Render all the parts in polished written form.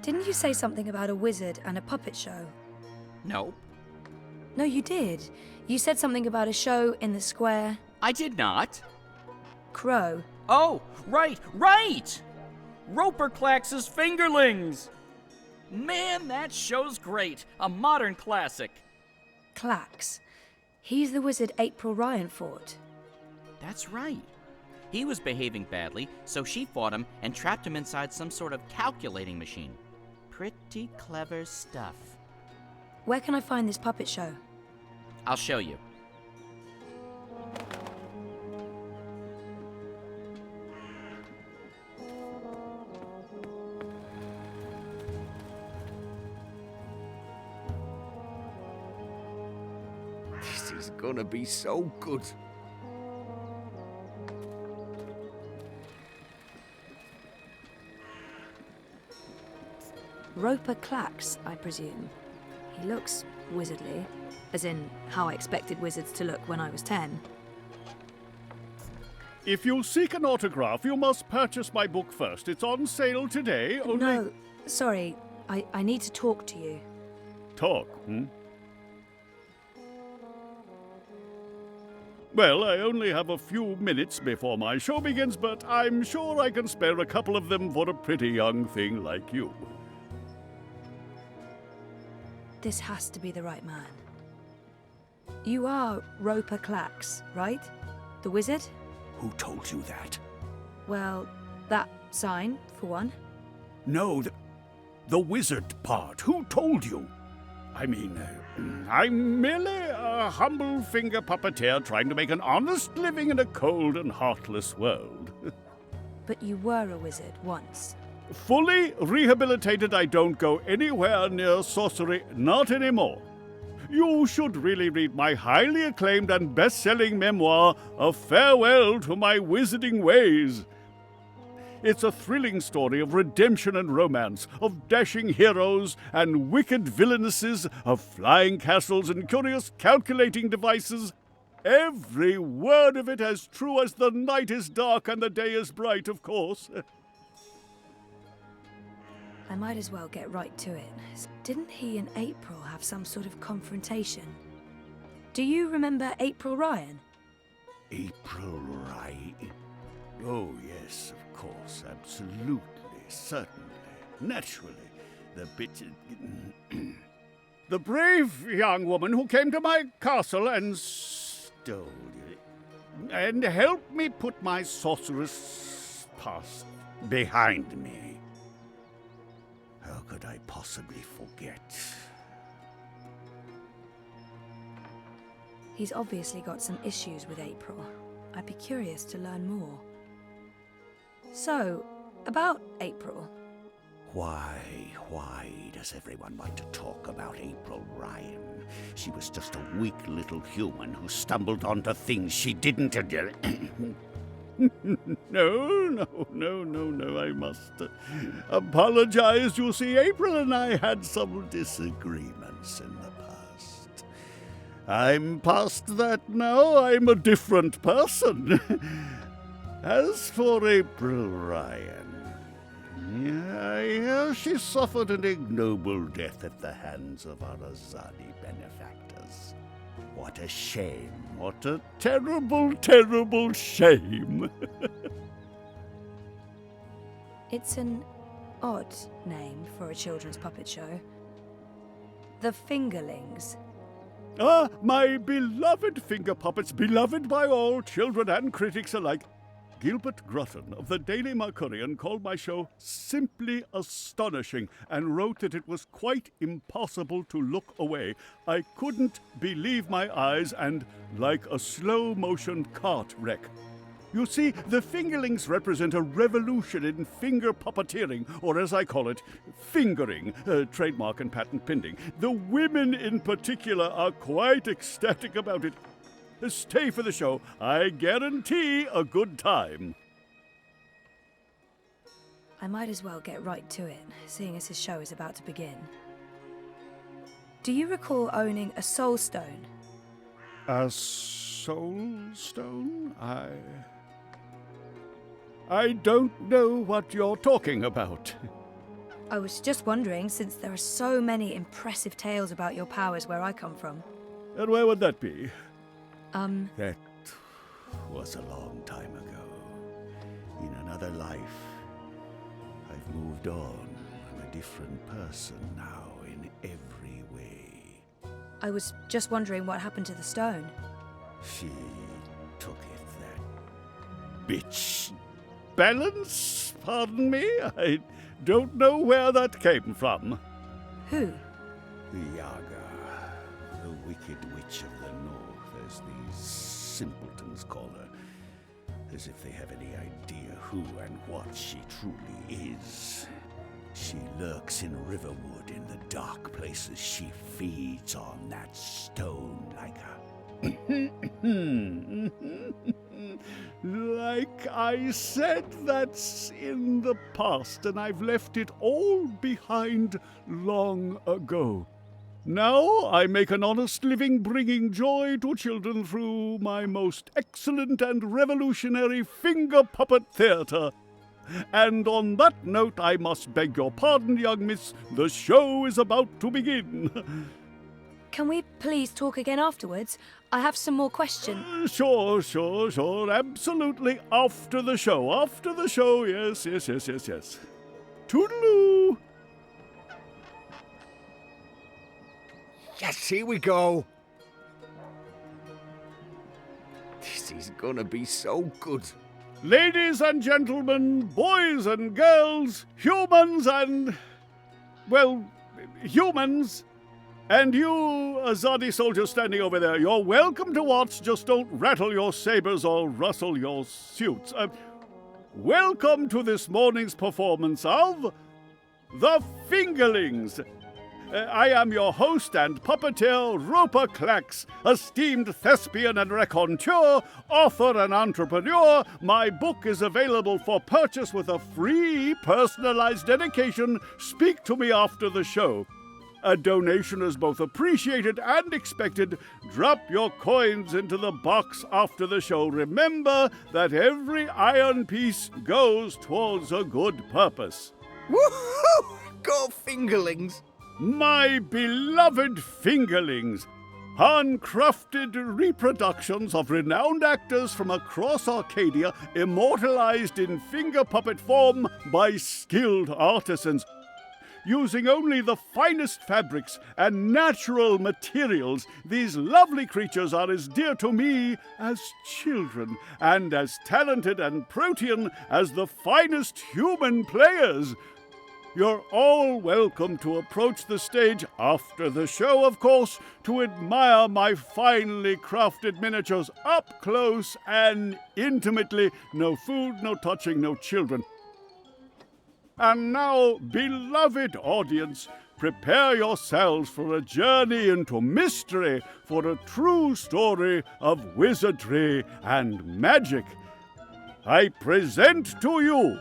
Didn't you say something about a wizard and a puppet show? Nope. No, you did. You said something about a show in the square. I did not. Crow. Oh, right! Roper Clax's Fingerlings! Man, that show's great. A modern classic. Clax. He's the wizard April Ryan fought. That's right. He was behaving badly, so she fought him and trapped him inside some sort of calculating machine. Pretty clever stuff. Where can I find this puppet show? I'll show you. This is gonna be so good. Roper Clax, I presume. He looks wizardly, as in how I expected wizards to look when I was 10. If you seek an autograph, you must purchase my book first. It's on sale today. Only... No, sorry. I need to talk to you. Talk, hmm? Well, I only have a few minutes before my show begins, but I'm sure I can spare a couple of them for a pretty young thing like you. This has to be the right man. You are Roper Clax, right? The wizard? Who told you that? Well, that sign, for one. No, the wizard part. Who told you? I mean, I'm merely a humble finger puppeteer trying to make an honest living in a cold and heartless world. But you were a wizard once. Fully rehabilitated, I don't go anywhere near sorcery, not anymore. You should really read my highly acclaimed and best-selling memoir, A Farewell to My Wizarding Ways. It's a thrilling story of redemption and romance, of dashing heroes and wicked villainesses, of flying castles and curious calculating devices. Every word of it as true as the night is dark and the day is bright, of course. I might as well get right to it. Didn't he and April have some sort of confrontation? Do you remember April Ryan? April Ryan? Oh, yes, of course, absolutely, certainly, naturally. The bit... the brave young woman who came to my castle and stole it, and helped me put my sorceress past behind me. How could I possibly forget? He's obviously got some issues with April. I'd be curious to learn more. So, about April. Why does everyone want to talk about April Ryan? She was just a weak little human who stumbled onto things she didn't do. No, I must apologize. You see, April and I had some disagreements in the past. I'm past that now. I'm a different person. As for April Ryan, I hear she suffered an ignoble death at the hands of our Azadi benefactors. What a shame. What a terrible, terrible shame. It's an odd name for a children's puppet show. The Fingerlings. Ah, my beloved finger puppets, beloved by all, children and critics alike. Gilbert Grutton of the Daily Mercurian called my show simply astonishing and wrote that it was quite impossible to look away. I couldn't believe my eyes and like a slow-motion cart wreck. You see, the Fingerlings represent a revolution in finger puppeteering, or as I call it, fingering, trademark and patent pending. The women in particular are quite ecstatic about it. Stay for the show. I guarantee a good time. I might as well get right to it, seeing as his show is about to begin. Do you recall owning a soul stone? A soul stone? I don't know what you're talking about. I was just wondering, since there are so many impressive tales about your powers where I come from. And where would that be? That was a long time ago. In another life, I've moved on. I'm a different person now in every way. I was just wondering what happened to the stone. She took it, that bitch. Balance? Pardon me? I don't know where that came from. Who? The Yaga, the wicked witch of the north, as these simpletons call her. As if they have any idea who and what she truly is. She lurks in Riverwood in the dark places. She feeds on that stone like a... Like I said, that's in the past, and I've left it all behind long ago. Now I make an honest living bringing joy to children through my most excellent and revolutionary finger puppet theatre. And on that note, I must beg your pardon, young miss. The show is about to begin. Can we please talk again afterwards? I have some more questions. Sure. Absolutely. After the show. Yes. Toodaloo. Yes, here we go. This is gonna be so good. Ladies and gentlemen, boys and girls, humans and... well, humans... And you, Azadi soldier standing over there, you're welcome to watch, just don't rattle your sabers or rustle your suits. Welcome to this morning's performance of The Fingerlings. I am your host and puppeteer, Roper Clax, esteemed thespian and raconteur, author and entrepreneur. My book is available for purchase with a free personalized dedication. Speak to me after the show. A donation is both appreciated and expected. Drop your coins into the box after the show. Remember that every iron piece goes towards a good purpose. Woohoo! Go Fingerlings! My beloved Fingerlings, handcrafted reproductions of renowned actors from across Arcadia, immortalized in finger puppet form by skilled artisans. Using only the finest fabrics and natural materials, these lovely creatures are as dear to me as children, and as talented and protean as the finest human players. You're all welcome to approach the stage after the show, of course, to admire my finely crafted miniatures up close and intimately. No food, no touching, no children. And now, beloved audience, prepare yourselves for a journey into mystery, for a true story of wizardry and magic. I present to you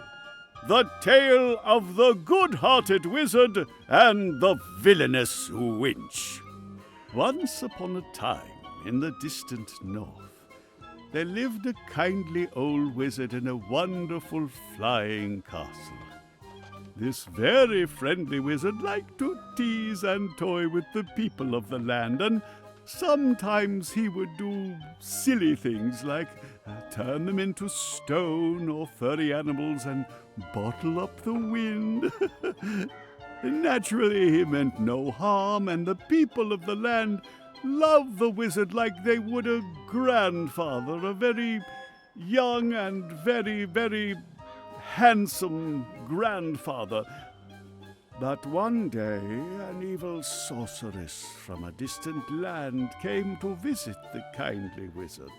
the tale of the good-hearted wizard and the villainous winch. Once upon a time, in the distant north, there lived a kindly old wizard in a wonderful flying castle. This very friendly wizard liked to tease and toy with the people of the land, and sometimes he would do silly things like turn them into stone or furry animals and bottle up the wind. Naturally, he meant no harm, and the people of the land loved the wizard like they would a grandfather, a very young and very, very handsome grandfather. But one day, an evil sorceress from a distant land came to visit the kindly wizard.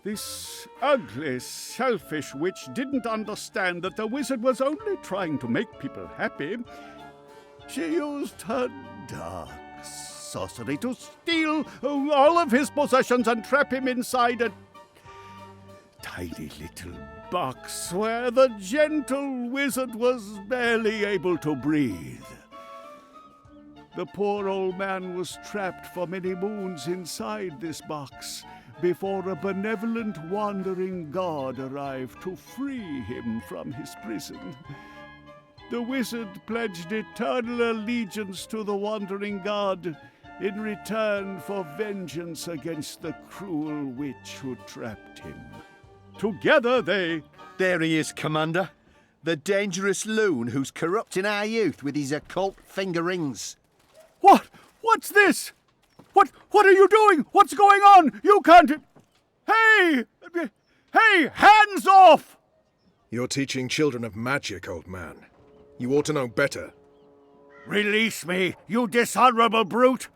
This ugly, selfish witch didn't understand that the wizard was only trying to make people happy. She used her dark sorcery to steal all of his possessions and trap him inside a tiny little box where the gentle wizard was barely able to breathe. The poor old man was trapped for many moons inside this box before a benevolent wandering god arrived to free him from his prison. The wizard pledged eternal allegiance to the wandering god in return for vengeance against the cruel witch who trapped him. Together they... There he is, Commander. The dangerous loon who's corrupting our youth with his occult finger rings. What? What's this? What are you doing? What's going on? You can't... Hey! Hey, hands off! You're teaching children of magic, old man. You ought to know better. Release me, you dishonorable brute!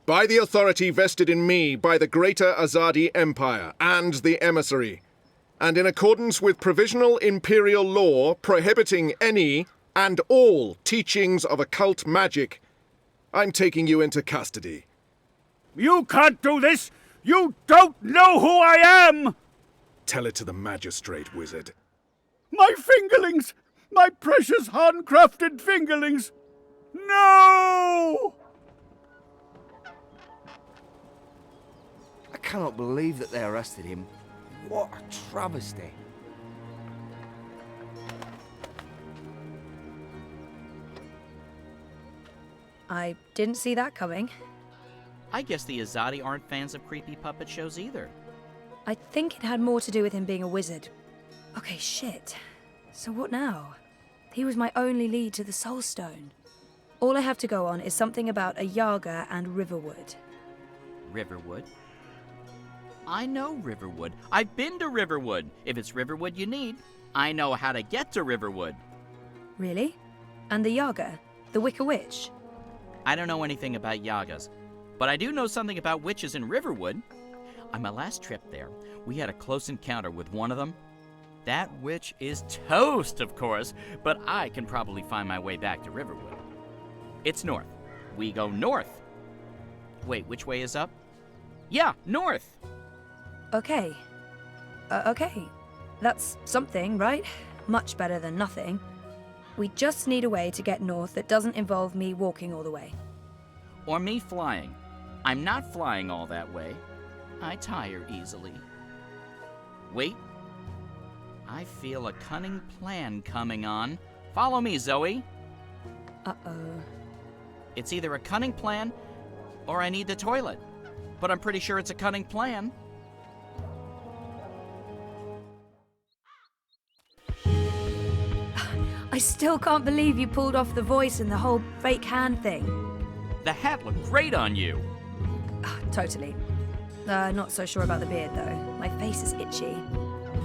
By the authority vested in me by the Greater Azadi Empire and the Emissary, and in accordance with provisional imperial law prohibiting any and all teachings of occult magic, I'm taking you into custody. You can't do this! You don't know who I am! Tell it to the magistrate, wizard. My fingerlings! My precious handcrafted fingerlings! No! I cannot believe that they arrested him. What a travesty. I didn't see that coming. I guess the Azadi aren't fans of creepy puppet shows either. I think it had more to do with him being a wizard. Okay, shit. So what now? He was my only lead to the Soul Stone. All I have to go on is something about a Yaga and Riverwood. Riverwood? I know Riverwood. I've been to Riverwood. If it's Riverwood you need, I know how to get to Riverwood. Really? And the Yaga? The Wicker Witch? I don't know anything about Yagas, but I do know something about witches in Riverwood. On my last trip there, we had a close encounter with one of them. That witch is toast, of course, but I can probably find my way back to Riverwood. It's north. We go north. Wait, which way is up? Yeah, north. Okay. Okay. That's something, right? Much better than nothing. We just need a way to get north that doesn't involve me walking all the way. Or me flying. I'm not flying all that way. I tire easily. Wait. I feel a cunning plan coming on. Follow me, Zoe. Uh-oh. It's either a cunning plan or I need the toilet. But I'm pretty sure it's a cunning plan. I still can't believe you pulled off the voice and the whole fake hand thing. The hat looked great on you. Totally. Not so sure about the beard, though. My face is itchy.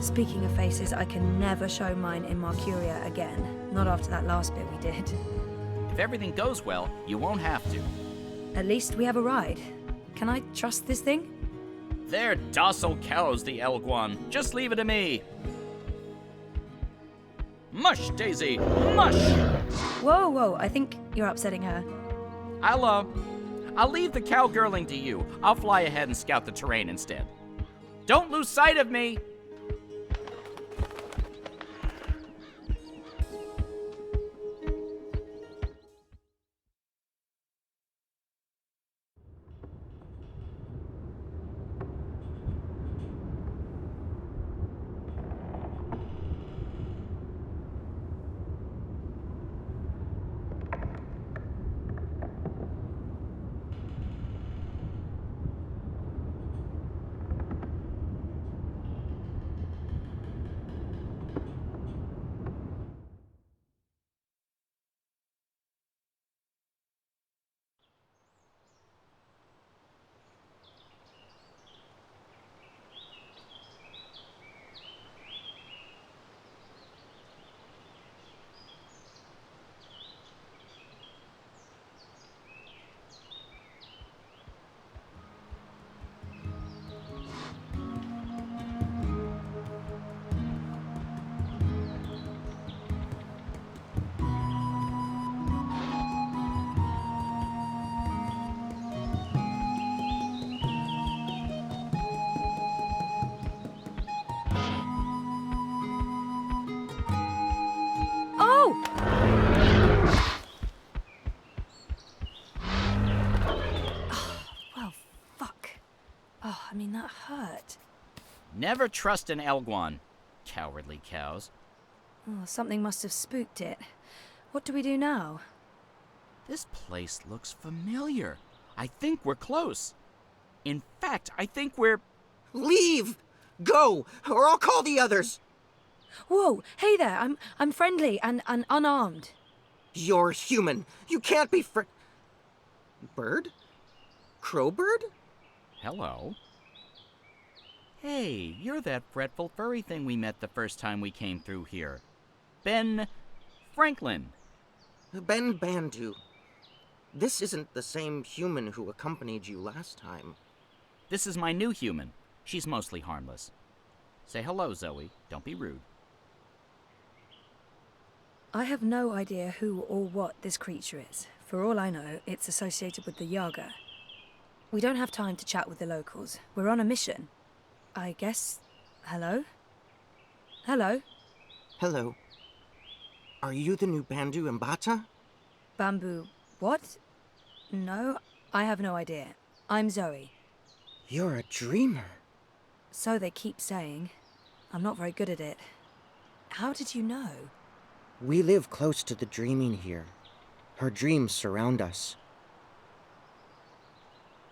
Speaking of faces, I can never show mine in Mercuria again. Not after that last bit we did. If everything goes well, you won't have to. At least we have a ride. Can I trust this thing? They're docile cows, the Elguan. Just leave it to me. Mush, Daisy! Mush! Whoa, whoa, I think you're upsetting her. I'll leave the cowgirling to you. I'll fly ahead and scout the terrain instead. Don't lose sight of me! I mean, that hurt. Never trust an Elguan. Cowardly cows. Oh, something must have spooked it. What do we do now? This place looks familiar. I think we're close. In fact, I think we're... Leave! Go, or I'll call the others! Whoa, hey there, I'm friendly and unarmed. You're human. You can't be Bird? Crowbird? Hello. Hey, you're that fretful furry thing we met the first time we came through here. Ben Franklin. Ben Bandu. This isn't the same human who accompanied you last time. This is my new human. She's mostly harmless. Say hello, Zoe. Don't be rude. I have no idea who or what this creature is. For all I know, it's associated with the Yaga. We don't have time to chat with the locals. We're on a mission. I guess... Hello? Hello? Hello. Are you the new Bandu Mbata? Bamboo... what? No, I have no idea. I'm Zoe. You're a dreamer. So they keep saying. I'm not very good at it. How did you know? We live close to the dreaming here. Her dreams surround us.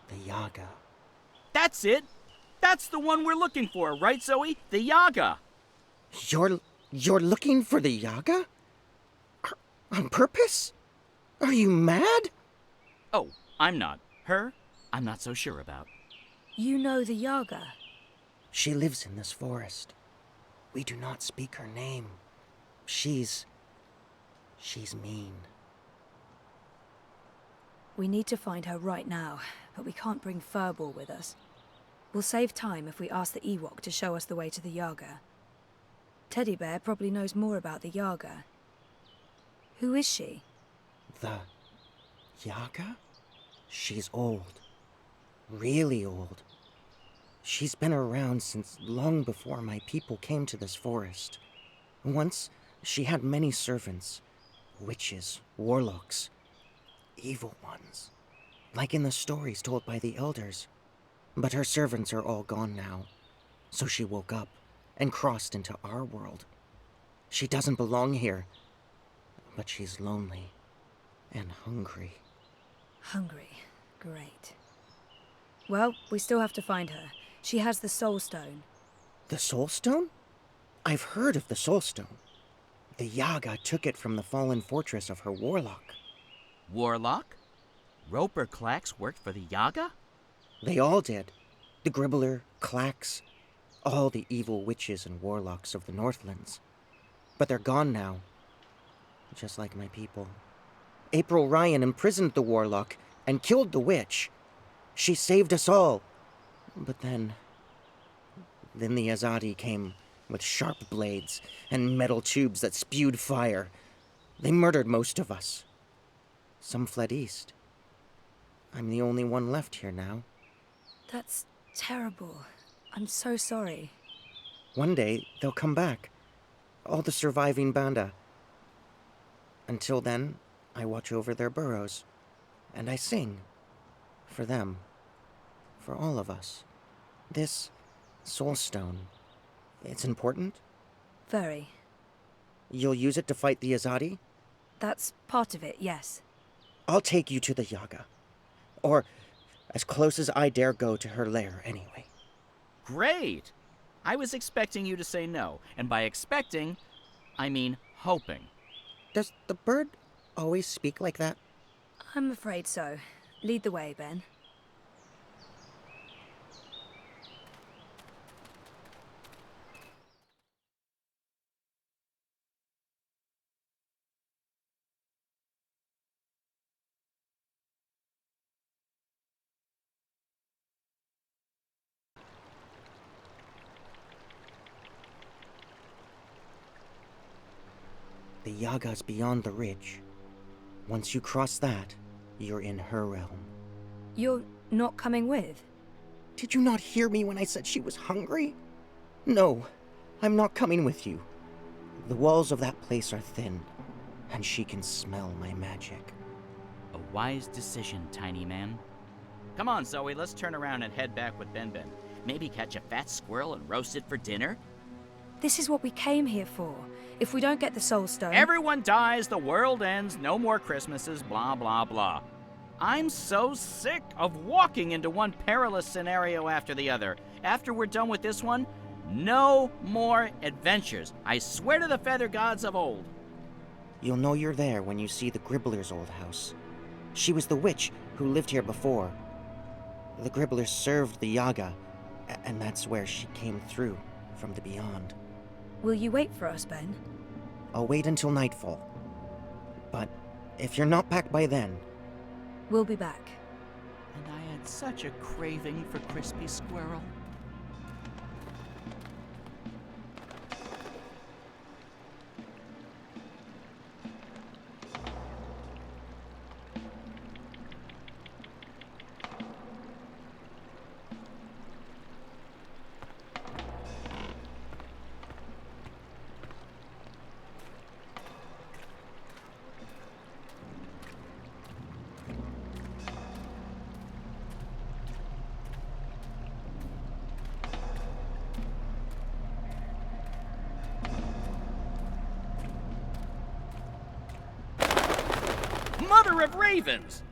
The Yaga. That's it! That's the one we're looking for, right, Zoe? The Yaga! You're looking for the Yaga? On purpose? Are you mad? Oh, I'm not. Her, I'm not so sure about. You know the Yaga? She lives in this forest. We do not speak her name. She's mean. We need to find her right now, but we can't bring Furball with us. We'll save time if we ask the Ewok to show us the way to the Yaga. Teddy Bear probably knows more about the Yaga. Who is she? The Yaga? She's old. Really old. She's been around since long before my people came to this forest. Once, she had many servants. Witches, warlocks, evil ones. Like in the stories told by the elders. But her servants are all gone now. So she woke up and crossed into our world. She doesn't belong here. But she's lonely and hungry. Hungry. Great. Well, we still have to find her. She has the Soul Stone. The Soul Stone? I've heard of the Soul Stone. The Yaga took it from the fallen fortress of her warlock. Warlock? Roper Clax worked for the Yaga? They all did. The Gribbler, Clax, all the evil witches and warlocks of the Northlands. But they're gone now. Just like my people. April Ryan imprisoned the warlock and killed the witch. She saved us all. But then the Azadi came with sharp blades and metal tubes that spewed fire. They murdered most of us. Some fled east. I'm the only one left here now. That's terrible. I'm so sorry. One day, they'll come back. All the surviving Banda. Until then, I watch over their burrows. And I sing. For them. For all of us. This Soul Stone. It's important? Very. You'll use it to fight the Azadi? That's part of it, yes. I'll take you to the Yaga. Or as close as I dare go to her lair, anyway. Great! I was expecting you to say no, and by expecting, I mean hoping. Does the bird always speak like that? I'm afraid so. Lead the way, Ben. The Yaga's beyond the ridge. Once you cross that, you're in her realm. You're not coming with? Did you not hear me when I said she was hungry? No, I'm not coming with you. The walls of that place are thin, and she can smell my magic. A wise decision, tiny man. Come on, Zoe, let's turn around and head back with Ben Ben. Maybe catch a fat squirrel and roast it for dinner? This is what we came here for. If we don't get the Soul Stone... Everyone dies, the world ends, no more Christmases, blah, blah, blah. I'm so sick of walking into one perilous scenario after the other. After we're done with this one, no more adventures. I swear to the feather gods of old. You'll know you're there when you see the Gribbler's old house. She was the witch who lived here before. The Gribblers served the Yaga, and that's where she came through from the beyond. Will you wait for us, Ben? I'll wait until nightfall. But if you're not back by then... We'll be back. And I had such a craving for crispy squirrel. Mother of ravens!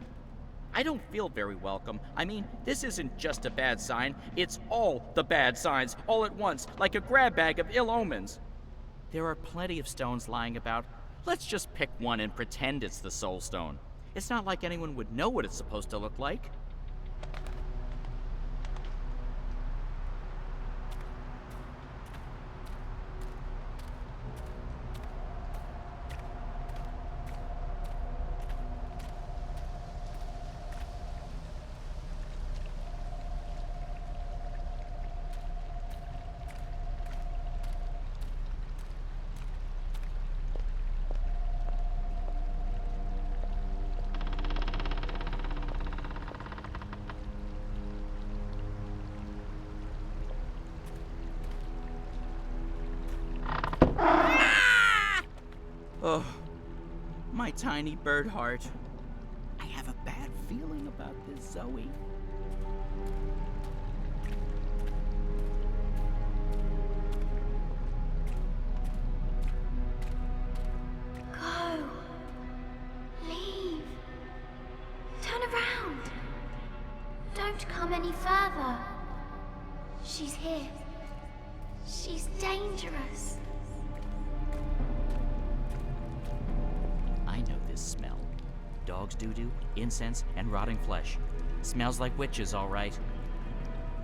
I don't feel very welcome. I mean, this isn't just a bad sign, it's all the bad signs, all at once, like a grab bag of ill omens. There are plenty of stones lying about. Let's just pick one and pretend it's the Soul Stone. It's not like anyone would know what it's supposed to look like. Oh, my tiny bird heart. I have a bad feeling about this, Zoe. Go. Leave. Turn around. Don't come any further. She's here. She's dangerous. I know this smell. Dog's doo-doo, incense, and rotting flesh. Smells like witches, all right.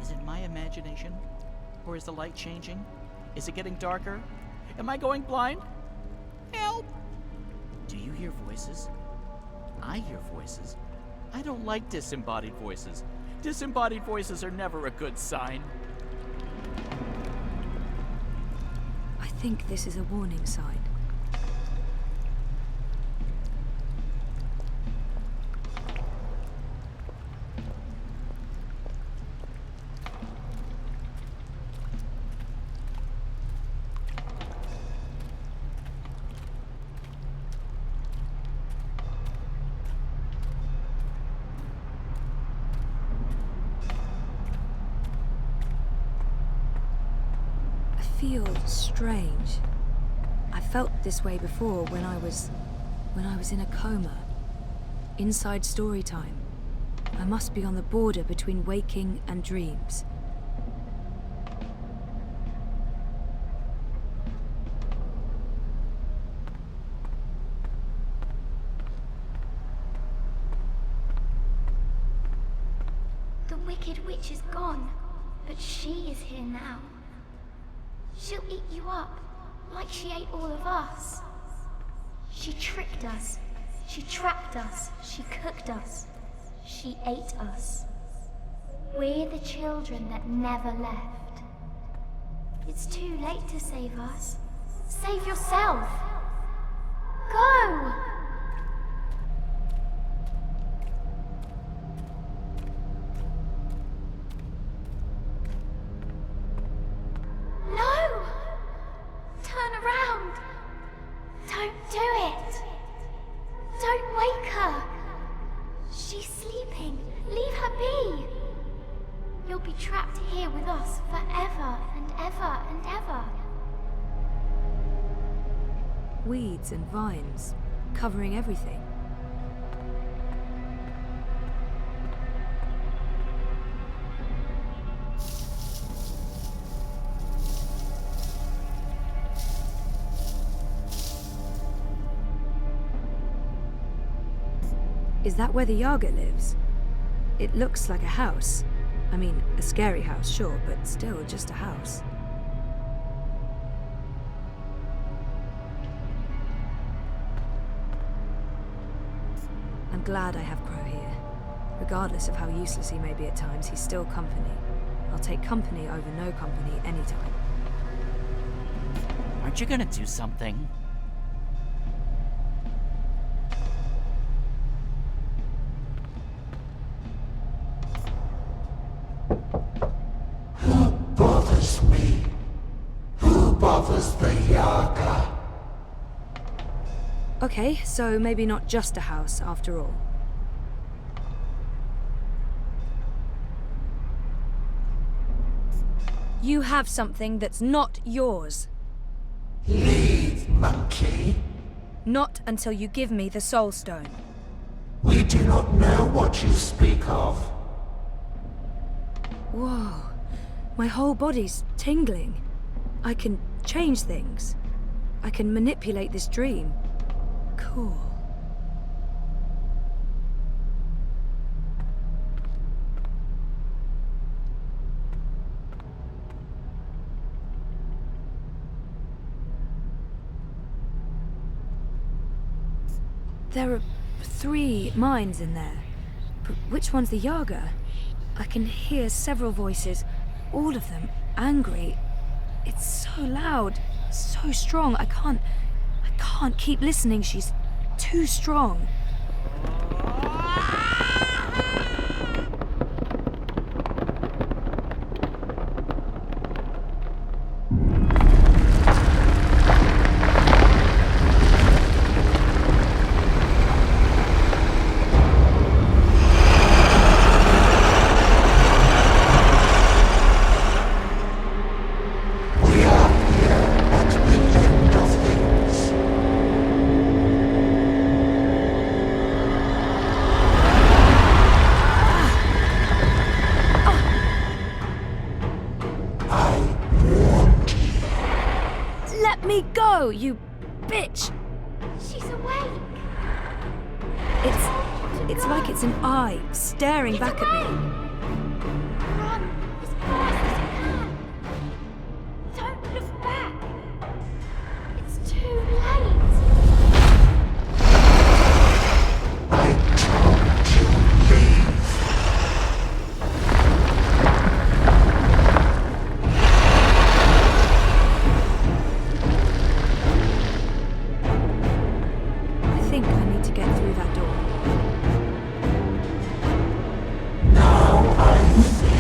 Is it my imagination? Or is the light changing? Is it getting darker? Am I going blind? Help! Do you hear voices? I hear voices. I don't like disembodied voices. Disembodied voices are never a good sign. I think this is a warning sign. Feels strange. I felt this way before when I was in a coma. Inside story time. I must be on the border between waking and dreams. The Wicked Witch is gone, but she is here now. She'll eat you up, like she ate all of us. She tricked us. She trapped us. She cooked us. She ate us. We're the children that never left. It's too late to save us. Save yourself. Go! weeds and vines, covering everything. Is that where the Yaga lives? It looks like a house. I mean, a scary house, sure, but still just a house. I'm glad I have Crow here. Regardless of how useless he may be at times, he's still company. I'll take company over no company anytime. Aren't you gonna do something? Bothers me. Who bothers the Yaga? Okay, so maybe not just a house after all. You have something that's not yours. Leave, monkey. Not until you give me the Soul Stone. We do not know what you speak of. Whoa. My whole body's tingling. I can change things. I can manipulate this dream. Cool. There are 3 minds in there. But which one's the Yaga? I can hear several voices, all of them angry. It's so loud, so strong. I can't keep listening. She's too strong. Let me go, you bitch! She's awake. It's like it's an eye staring back at me. Run as fast as you can. Don't look back. It's too late. I told you, leave. I think I need to get through that door. Now I see.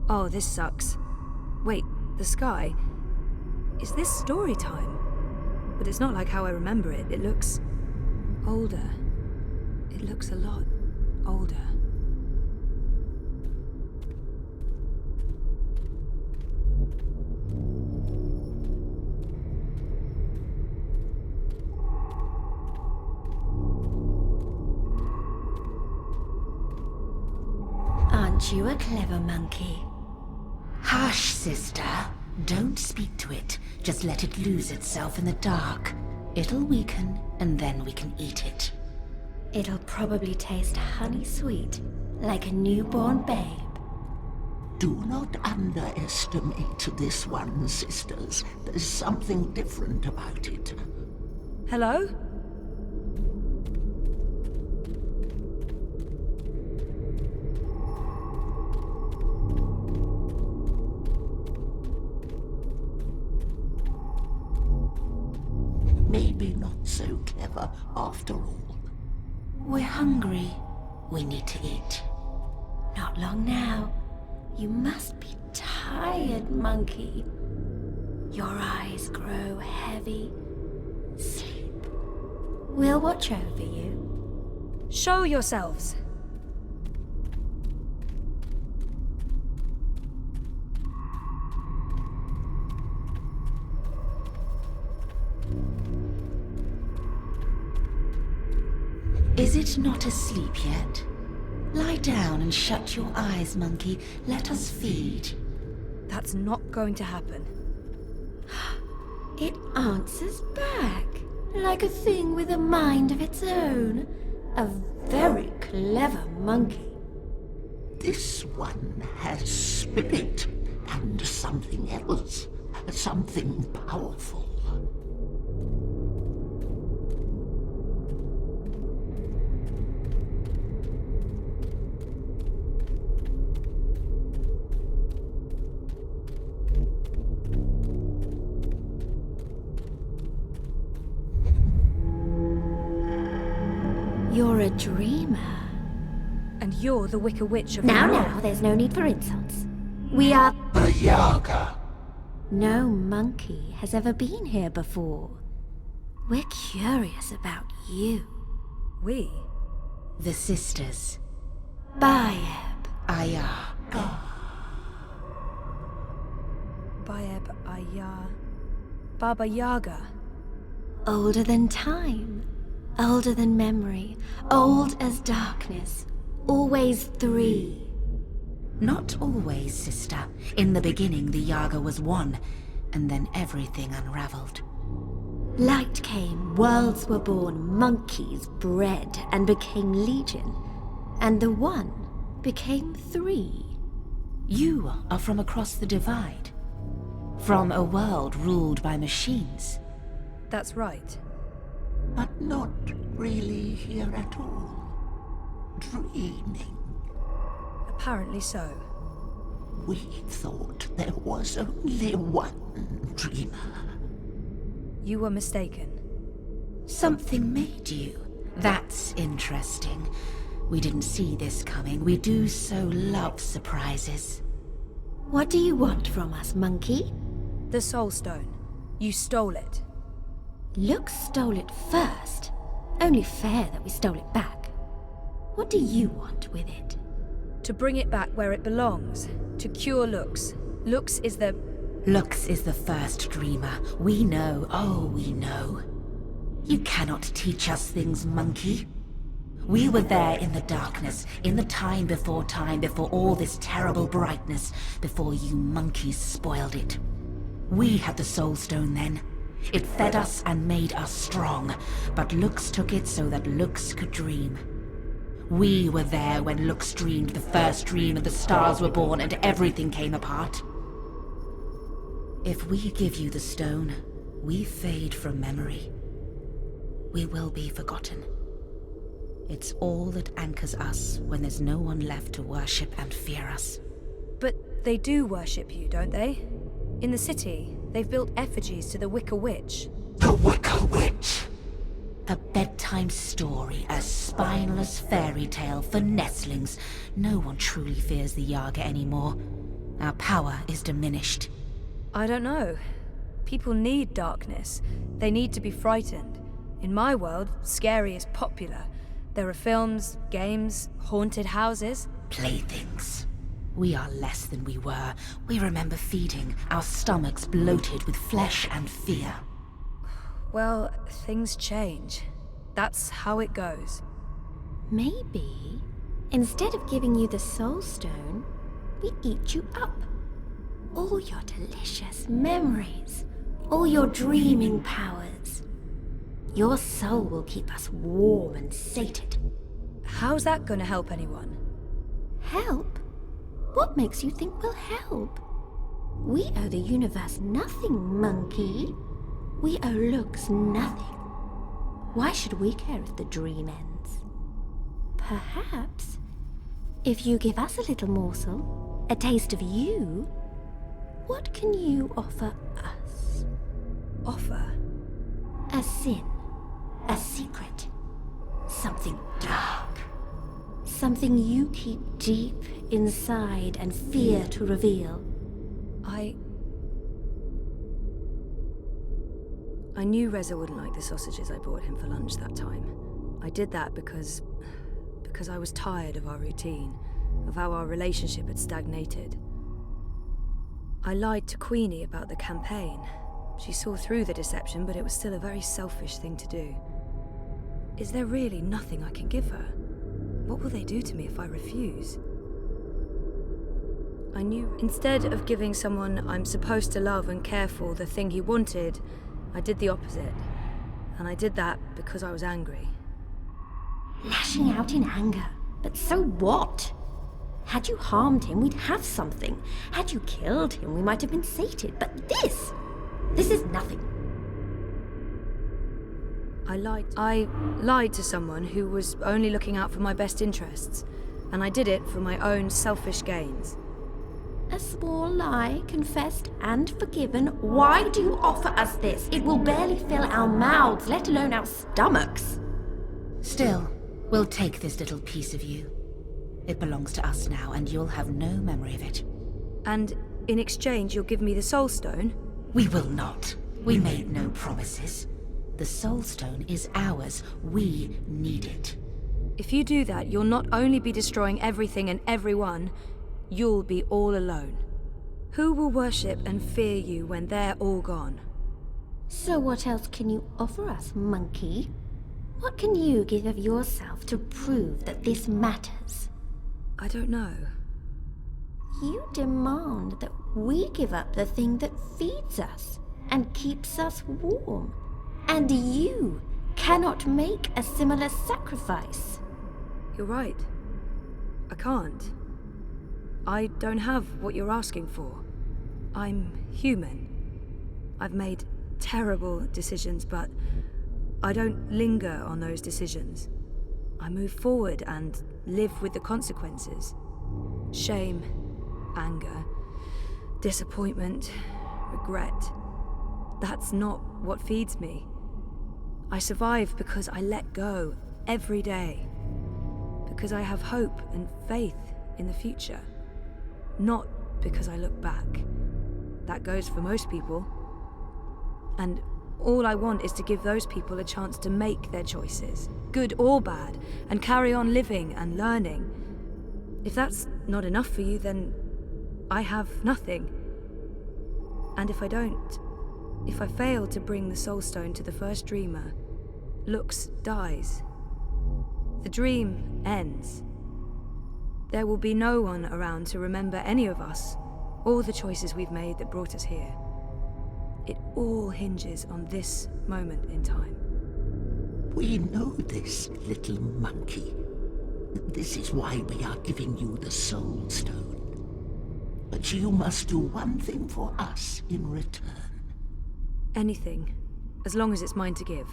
Oh, this sucks. Wait, the sky? Is this story time? But it's not like how I remember it. It looks older. It looks a lot older. Aren't you a clever monkey? Hush, sister. Don't speak to it. Just let it lose itself in the dark. It'll weaken, and then we can eat it. It'll probably taste honey sweet, like a newborn babe. Do not underestimate this one, sisters. There's something different about it. Hello? after all. We're hungry. We need to eat. Not long now. You must be tired, monkey. Your eyes grow heavy. Sleep. We'll watch over you. Show yourselves. Is it not asleep yet? Lie down and shut your eyes, monkey. Let us feed. That's not going to happen. It answers back, like a thing with a mind of its own. A very clever monkey. This one has spirit and something else, something powerful. You're a dreamer. And you're the Wicker Witch of Now, the North. now, there's no need for insults. We are... The Yaga. No monkey has ever been here before. We're curious about you. We? The sisters. Bayeb, Aya. Bayeb Ayar. Baba Yaga. Older than time. Older than memory. Old as darkness. Always three. Not always, sister. In the beginning, the Yaga was one, and then everything unraveled. Light came, worlds were born, monkeys bred and became legion. And the one became three. You are from across the divide. From a world ruled by machines. That's right. But not really here at all. Dreaming. Apparently so. We thought there was only one dreamer. You were mistaken. Something made you. That's interesting. We didn't see this coming. We do so love surprises. What do you want from us, monkey? The Soul Stone. You stole it. Lux stole it first. Only fair that we stole it back. What do you want with it? To bring it back where it belongs. To cure Lux. Lux is the... Lux is the first dreamer. We know, oh, we know. You cannot teach us things, monkey. We were there in the darkness, in the time, before all this terrible brightness, before you monkeys spoiled it. We had the Soul Stone then. It fed us and made us strong, but Lux took it so that Lux could dream. We were there when Lux dreamed the first dream and the stars were born and everything came apart. If we give you the stone, we fade from memory. We will be forgotten. It's all that anchors us when there's no one left to worship and fear us. But they do worship you, don't they? In the city, they've built effigies to the Wicker Witch. The Wicker Witch. A bedtime story, a spineless fairy tale for nestlings. No one truly fears the Yaga anymore. Our power is diminished. I don't know. People need darkness. They need to be frightened. In my world, scary is popular. There are films, games, haunted houses. Playthings. We are less than we were. We remember feeding, our stomachs bloated with flesh and fear. Well, things change. That's how it goes. Maybe, instead of giving you the Soul Stone, we eat you up. All your delicious memories, all your dreaming powers. Your soul will keep us warm and sated. How's that gonna help anyone? Help? What makes you think we'll help? We owe the universe nothing, monkey. We owe Lux nothing. Why should we care if the dream ends? Perhaps, if you give us a little morsel, a taste of you, what can you offer us? Offer? A sin, a secret, Something dark. Something you keep deep inside and fear to reveal. I knew Reza wouldn't like the sausages I brought him for lunch that time. I did that because I was tired of our routine, of how our relationship had stagnated. I lied to Queenie about the campaign. She saw through the deception, but it was still a very selfish thing to do. Is there really nothing I can give her? What will they do to me if I refuse? I knew instead of giving someone I'm supposed to love and care for the thing he wanted, I did the opposite. And I did that because I was angry. Lashing out in anger. But so what? Had you harmed him, we'd have something. Had you killed him, we might have been sated. But this is nothing. I lied to someone who was only looking out for my best interests, and I did it for my own selfish gains. A small lie, confessed and forgiven. Why do you offer us this? It will barely fill our mouths, let alone our stomachs. Still, we'll take this little piece of you. It belongs to us now, and you'll have no memory of it. And in exchange, you'll give me the Soul Stone? We will not. We made no promises. The Soul Stone is ours. We need it. If you do that, you'll not only be destroying everything and everyone, you'll be all alone. Who will worship and fear you when they're all gone? So what else can you offer us, monkey? What can you give of yourself to prove that this matters? I don't know. You demand that we give up the thing that feeds us and keeps us warm. And you cannot make a similar sacrifice. You're right. I can't. I don't have what you're asking for. I'm human. I've made terrible decisions, but I don't linger on those decisions. I move forward and live with the consequences. Shame, anger, disappointment, regret. That's not what feeds me. I survive because I let go every day. Because I have hope and faith in the future. Not because I look back. That goes for most people. And all I want is to give those people a chance to make their choices, good or bad, and carry on living and learning. If that's not enough for you, then I have nothing. And if I fail to bring the Soul Stone to the first dreamer, Lux dies. The dream ends. There will be no one around to remember any of us, or the choices we've made that brought us here. It all hinges on this moment in time. We know this, little monkey. This is why we are giving you the Soul Stone. But you must do one thing for us in return. Anything, as long as it's mine to give.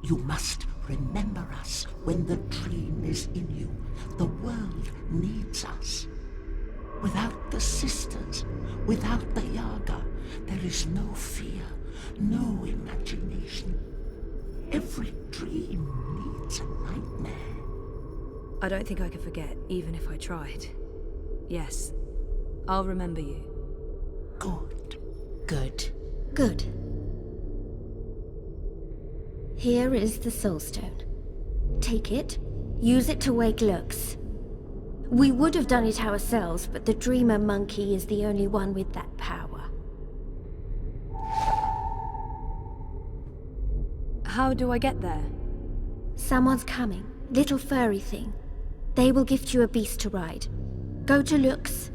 You must remember us when the dream is in you. The world needs us. Without the sisters, without the Yaga, there is no fear, no imagination. Every dream needs a nightmare. I don't think I could forget, even if I tried. Yes, I'll remember you. Good. Good. Good. Here is the Soul Stone. Take it, use it to wake Lux. We would have done it ourselves, but the Dreamer Monkey is the only one with that power. How do I get there? Someone's coming. Little furry thing. They will gift you a beast to ride. Go to Lux.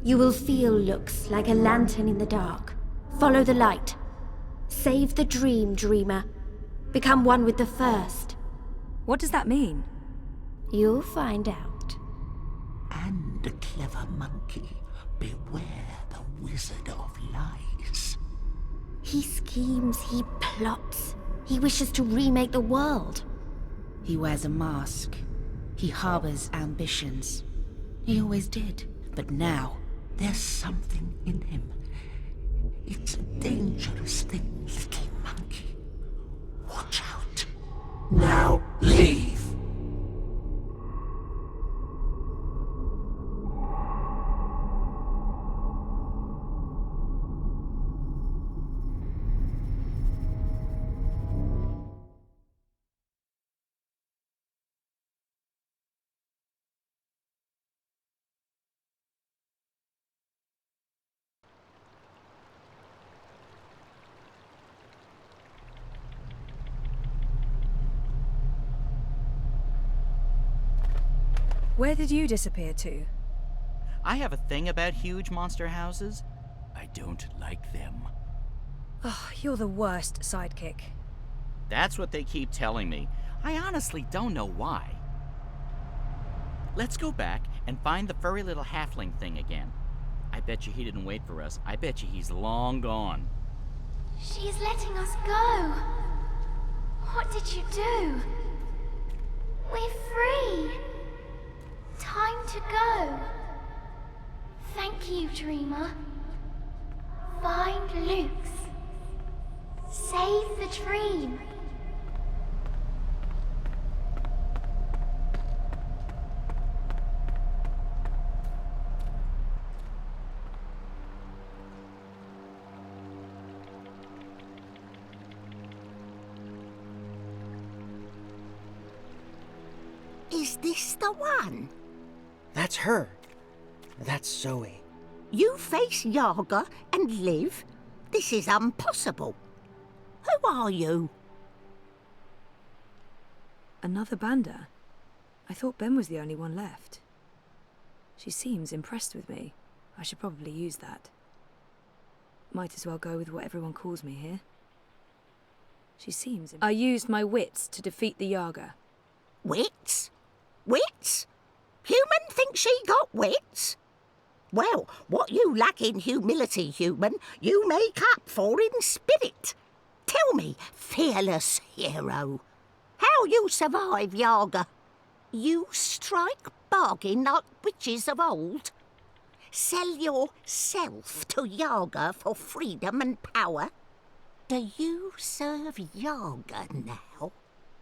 You will feel Lux like a lantern in the dark. Follow the light. Save the dream, Dreamer. Become one with the first. What does that mean? You'll find out. And, clever monkey, beware the Wizard of Lies. He schemes, he plots. He wishes to remake the world. He wears a mask. He harbors ambitions. He always did. But now, There's something in him. It's a dangerous thing, little monkey. Watch out. Now, leave. Where did you disappear to? I have a thing about huge monster houses. I don't like them. Oh, you're the worst sidekick. That's what they keep telling me. I honestly don't know why. Let's go back and find the furry little halfling thing again. I bet you he didn't wait for us. I bet you he's long gone. She's letting us go. What did you do? We're free. Time to go. Thank you, Dreamer. Find Luke's. Save the dream. Is this the one? That's her. That's Zoe. You face Yaga and live? This is impossible. Who are you? Another Banda? I thought Ben was the only one left. She seems impressed with me. I should probably use that. Might as well go with what everyone calls me here. She seems... I used my wits to defeat the Yaga. Wits? Wits? Human thinks she got wits? Well, what you lack in humility, human, you make up for in spirit. Tell me, fearless hero, how you survive Yaga? You strike bargain like witches of old? Sell yourself to Yaga for freedom and power? Do you serve Yaga now?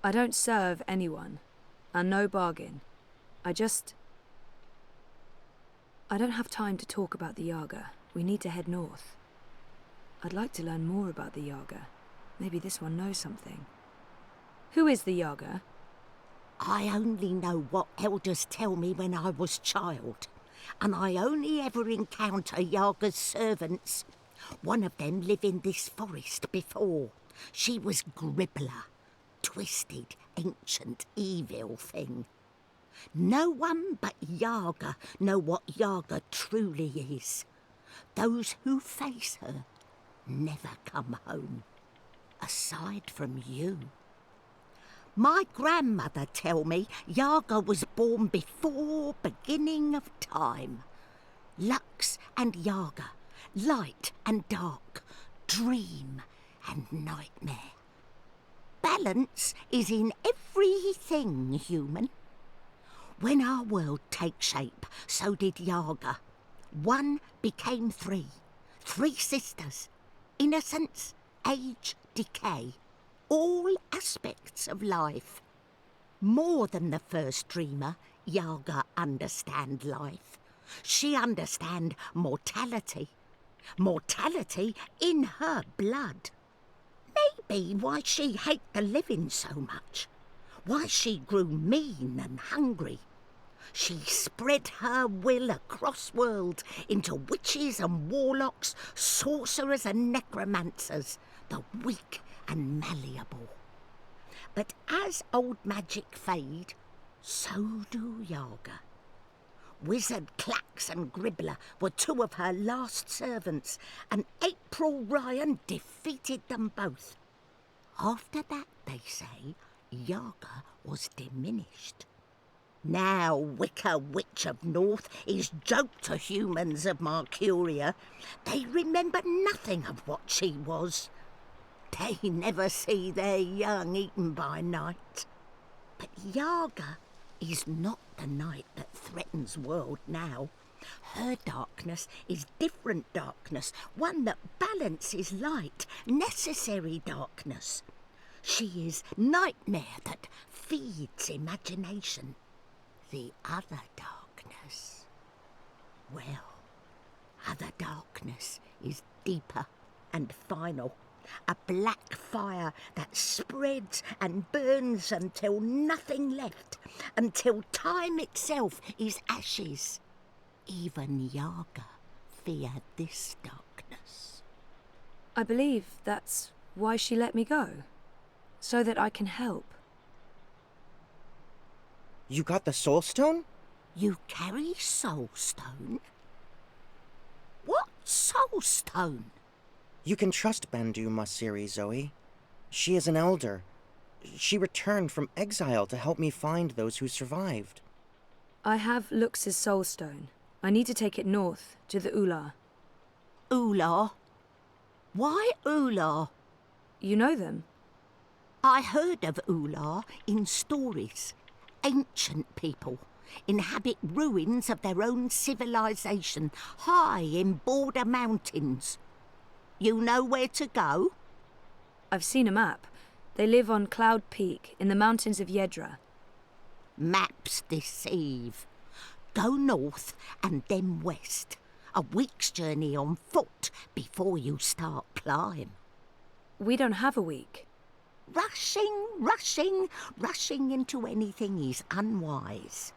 I don't serve anyone. And no bargain. I don't have time to talk about the Yaga. We need to head north. I'd like to learn more about the Yaga. Maybe this one knows something. Who is the Yaga? I only know what elders tell me when I was child. And I only ever encounter Yaga's servants. One of them lived in this forest before. She was Gribbler. Twisted, ancient, evil thing. No one but Yaga know what Yaga truly is. Those who face her never come home, aside from you. My grandmother tell me Yaga was born before beginning of time. Lux and Yaga, light and dark, dream and nightmare. Balance is in everything, human. When our world takes shape, so did Yaga. One became three. Three sisters. Innocence, age, decay. All aspects of life. More than the first dreamer, Yaga understand life. She understand mortality. Mortality in her blood. Maybe why she hate the living so much. Why she grew mean and hungry. She spread her will across world into witches and warlocks, sorcerers and necromancers, the weak and malleable. But as old magic fade, so do Yaga. Wizard Clax and Gribbler were two of her last servants, and April Ryan defeated them both. After that, they say, Yaga was diminished. Now Wicker Witch of North is joke to humans of Mercuria. They remember nothing of what she was. They never see their young eaten by night. But Yaga is not the night that threatens world now. Her darkness is different darkness, one that balances light, necessary darkness. She is nightmare that feeds imagination. The other darkness, well, other darkness is deeper and final. A black fire that spreads and burns until nothing left, until time itself is ashes. Even Yaga feared this darkness. I believe that's why she let me go. So that I can help. You got the Soul Stone? You carry soulstone? What soulstone? You can trust Bandu Masiri, Zoe. She is an elder. She returned from exile to help me find those who survived. I have Lux's soulstone. I need to take it north, to the Ular. Ular? Why Ular? You know them? I heard of Ular in stories. Ancient people inhabit ruins of their own civilization, high in border mountains. You know where to go? I've seen a map. They live on Cloud Peak, in the mountains of Yedra. Maps deceive. Go north and then west. A week's journey on foot before you start climb. We don't have a week. Rushing into anything is unwise.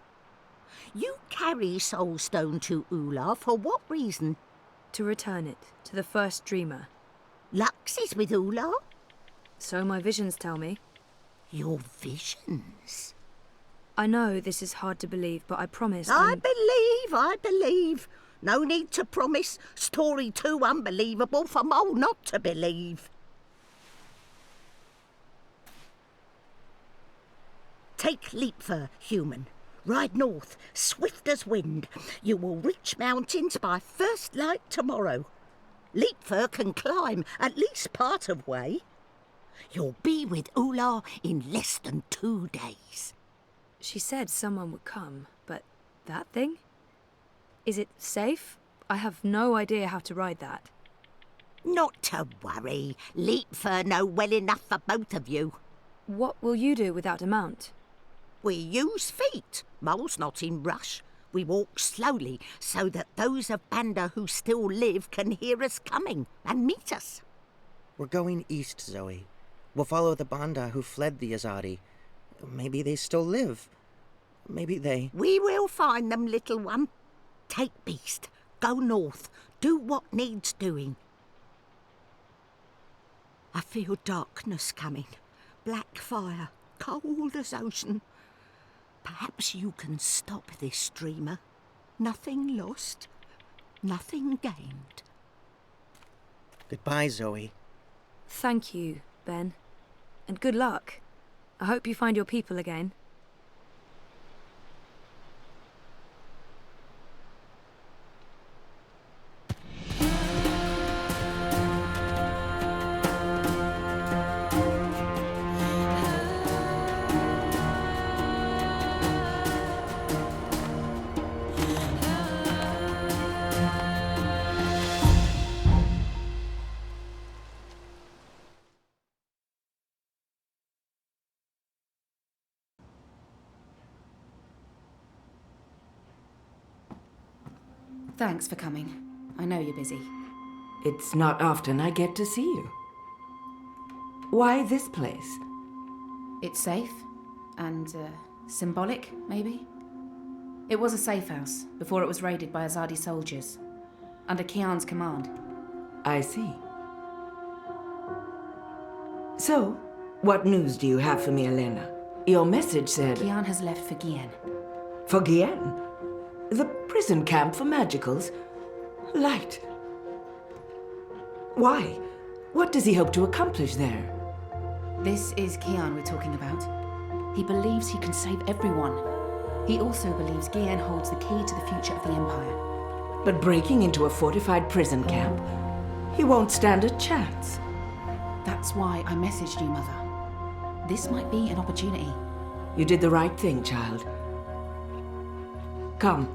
You carry Soulstone to Ular for what reason? To return it to the first dreamer. Lux is with Ular? So my visions tell me. Your visions? I know this is hard to believe, but I promise I believe. No need to promise. Story too unbelievable for Mole not to believe. Take Leapfur, human. Ride north, swift as wind. You will reach mountains by first light tomorrow. Leapfur can climb at least part of way. You'll be with Ular in less than 2 days. She said someone would come, but that thing? Is it safe? I have no idea how to ride that. Not to worry. Leapfur know well enough for both of you. What will you do without a mount? We use feet. Mole's not in rush. We walk slowly so that those of Banda who still live can hear us coming and meet us. We're going east, Zoe. We'll follow the Banda who fled the Azadi. Maybe they still live. Maybe they... We will find them, little one. Take Beast. Go north. Do what needs doing. I feel darkness coming. Black fire. Cold as ocean. Perhaps you can stop this dreamer. Nothing lost. Nothing gained. Goodbye, Zoe. Thank you, Ben. And good luck. I hope you find your people again. Thanks for coming. I know you're busy. It's not often I get to see you. Why this place? It's safe and symbolic, maybe? It was a safe house before it was raided by Azadi soldiers, under Kian's command. I see. So, what news do you have for me, Elena? Your message said... Kian has left for Gien. For Gien? The prison camp for magicals? Light. Why? What does he hope to accomplish there? This is Kian we're talking about. He believes he can save everyone. He also believes Gien holds the key to the future of the Empire. But breaking into a fortified prison camp, he won't stand a chance. That's why I messaged you, Mother. This might be an opportunity. You did the right thing, child. Come,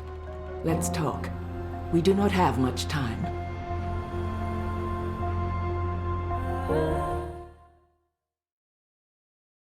let's talk. We do not have much time.